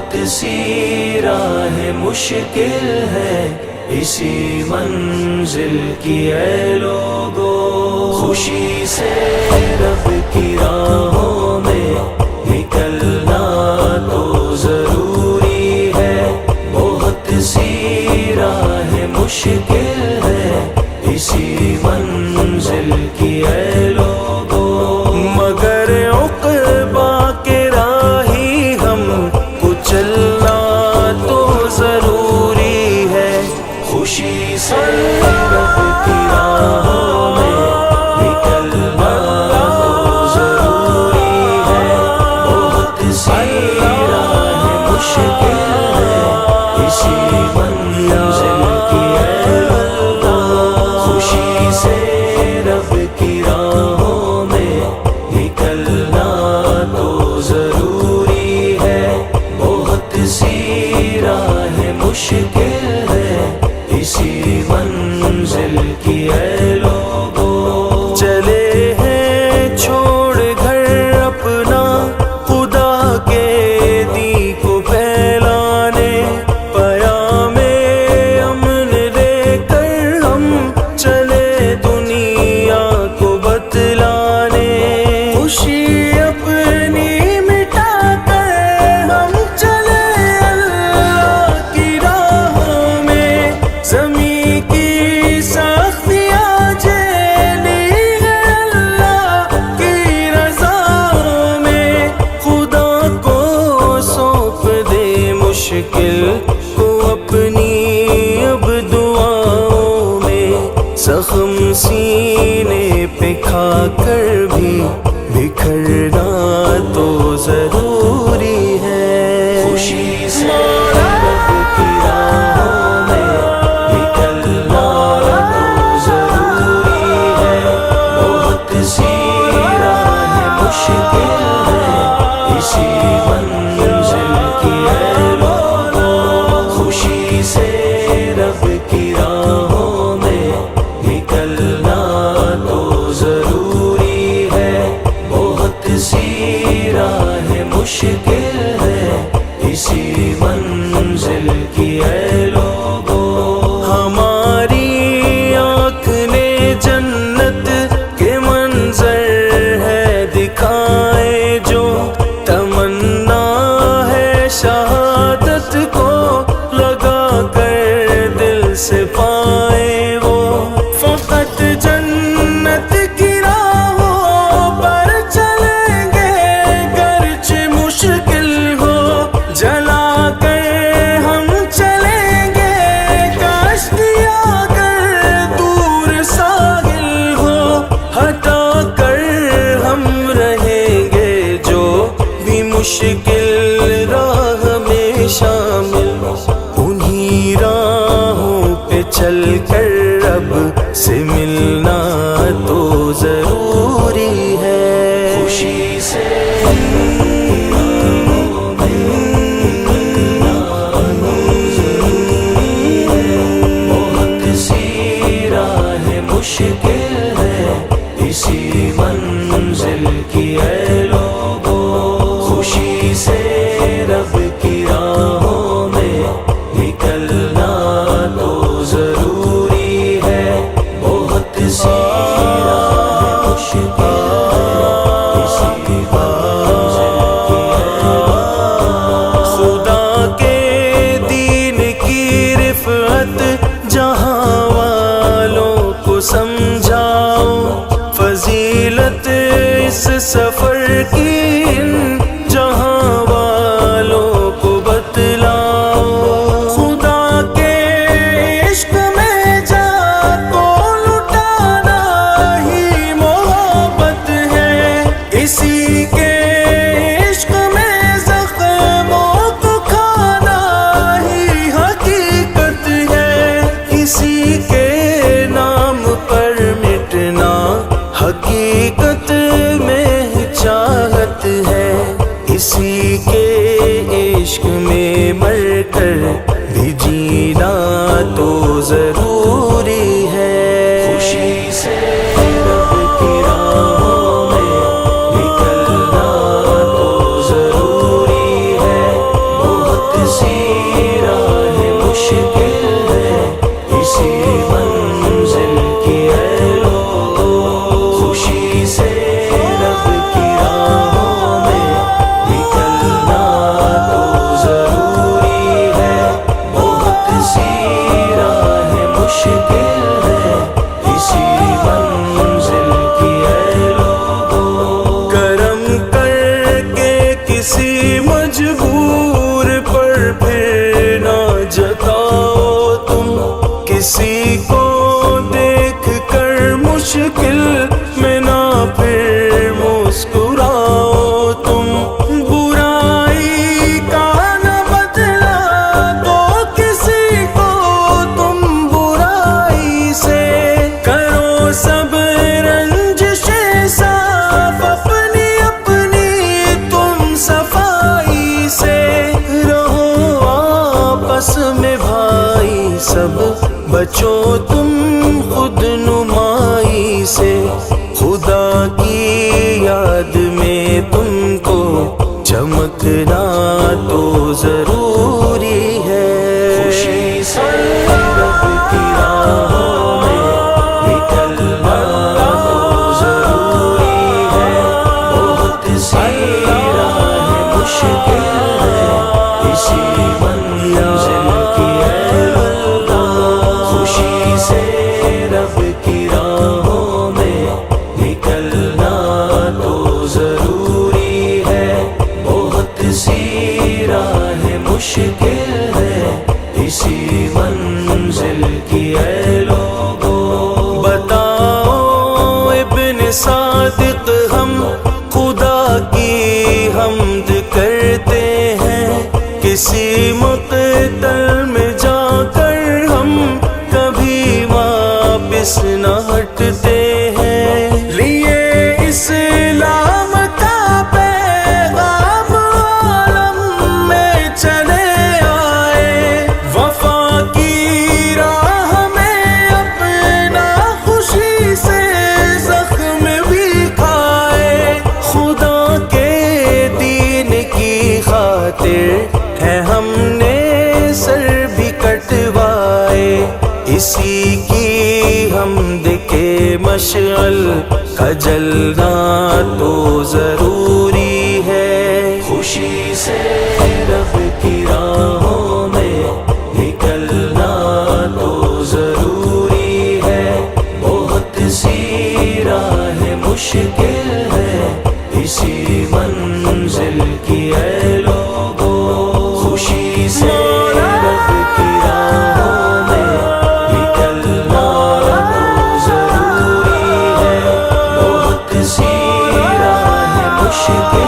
بہت سی راہ مشکل ہے اسی منزل کی اے لوگو، خوشی سے رب کی راہوں میں نکلنا تو ضروری ہے، بہت سی راہ مشکل ہے اسی منزل کی اے لوگو، مگر عقبہ کے راہی ہم کو چلنا تو ضروری ہے، خوشی سے رب کی راہوں میں نکلنا تو ضروری ہے، بہت سی راہ مشکل ہے اسی منزل کی اے لوگو، خوشی سے رب کی راہوں میں نکلنا تو ضروری ہے، بہت سی راہ مشکل ہے اسی منزل کی اے لوگو، چلے ہیں چھوڑ گھر اپنا خدا کے دین کو پھیلانے، پیام امن لے کر ہم چلے دنیا کو بتلانے، خوشی اپنی مٹا کر ہم چلے اللہ کی راہوں میں، زمین کی سختیاں جھیلی ہے اللہ کی رضا میں، خدا کو سونپ دے مشکل کو اپنی اب دعاؤں میں، زخم سینے پہ کھا کر بھی بکھرنا تو ضروری ہے، خوشی سے رب کی راہوں میں نکلنا تو ضروری ہے، بہت سی راہ مشکل ہے اسی منزل کی اے لوگو، خوشی سے رب کی راہوں میں نکلنا تو ضروری ہے، بہت سی راہ مشکل ہے اسی منزل کی اے لوگو، ہماری آنکھ نے جنت کے منظر ہے دکھائے جو، تمنا ہے شہادت کو لگا کر دل سے پائے وہ، فقط جنت کی راہوں پر چلیں گے گرچہ مشکل ہو، جلا کر ہم چلیں گے کشتیاں اگر دور ساحل ہو، ہٹا کر ہم رہیں گے جو بھی مشکل راہ میں شامل، انہی راہوں پہ چل کر رب سے ملنا تو ضروری ہے، خوشی سے مشکل ہے اسی منزل کی اے لوگو، خوشی سے رب کی راہوں میں نکلنا تو ضروری ہے، بہت سی راہ مشکل ہے اسی منزل کی اے لوگو، خدا کے دین کی رفعت جہاں والوں کو سمجھاؤ، فضیلت اس سفر کی ان جہاں والوں کو بتلاؤ، خدا کے عشق میں جا کو لٹانا ہی محبت ہے، اسی کے عشق میں زخموں کو کھانا ہی حقیقت ہے، اسی کے نام پر مٹنا حقیقت میں چاہت ہے، اسی کے عشق میں مر کر بھی جینا تو ضروری ہے، خوشی سے رب کی راہوں میں نکلنا تو ضروری ہے، بہت سی راہ مشکل ہے اسی منزل کی اے لوگو خوشی سے رب کی راہوں میں نکلنا تو ضروری ہے بہت سی راہ مشکل ہے اسی منزل کی اے لوگو کرم کر کے کسی مجبور پر پھر نہ جتاؤ تم کسی کو دیکھ کر مشکل میں نہ پھر مسکراؤ تم برائی کا نہ بدلا دو کسی کو تم برائی سے کرو سب رنجشیں صاف اپنی اپنی تم صفائی سے رہو آپس میں بھائی سب بچو تم خود نمائی سے خدا کی یاد میں تم کو چمکنا تو ضروری ہے خوشی سے رب کی راہوں میں نکلنا تو ضروری ہے بہت سی راہ مشکل ہے اسی منزل کی اے لوگو خوشی سے رب کی راہوں میں نکلنا تو ضروری ہے بہت سی راہ مشکل ہے اسی منزل کی اے لوگو بتاؤ ابن صادق ہم خدا کی حمد کرتے ہیں کسی مقتل میں جا کر ہم کبھی واپس نہ ہٹتے ہیں لیے اسلام کا پیغام عالم میں چلے آئے وفا کی راہ میں اپنا خوشی سے زخم بھی کھائے خدا کے دین کی خاطر ہے ہم نے سر بھی کٹوائے اسی کی حمد کے مشعل کا جلنا تو ضروری ہے خوشی سے رب کی راہوں میں نکلنا تو ضروری ہے بہت سی راہ مشکل ہے اسی منزل کی اے لوگو خوشی سے رب کی راہوں میں نکلنا تو ضروری ہے بہت سی راہ مشکل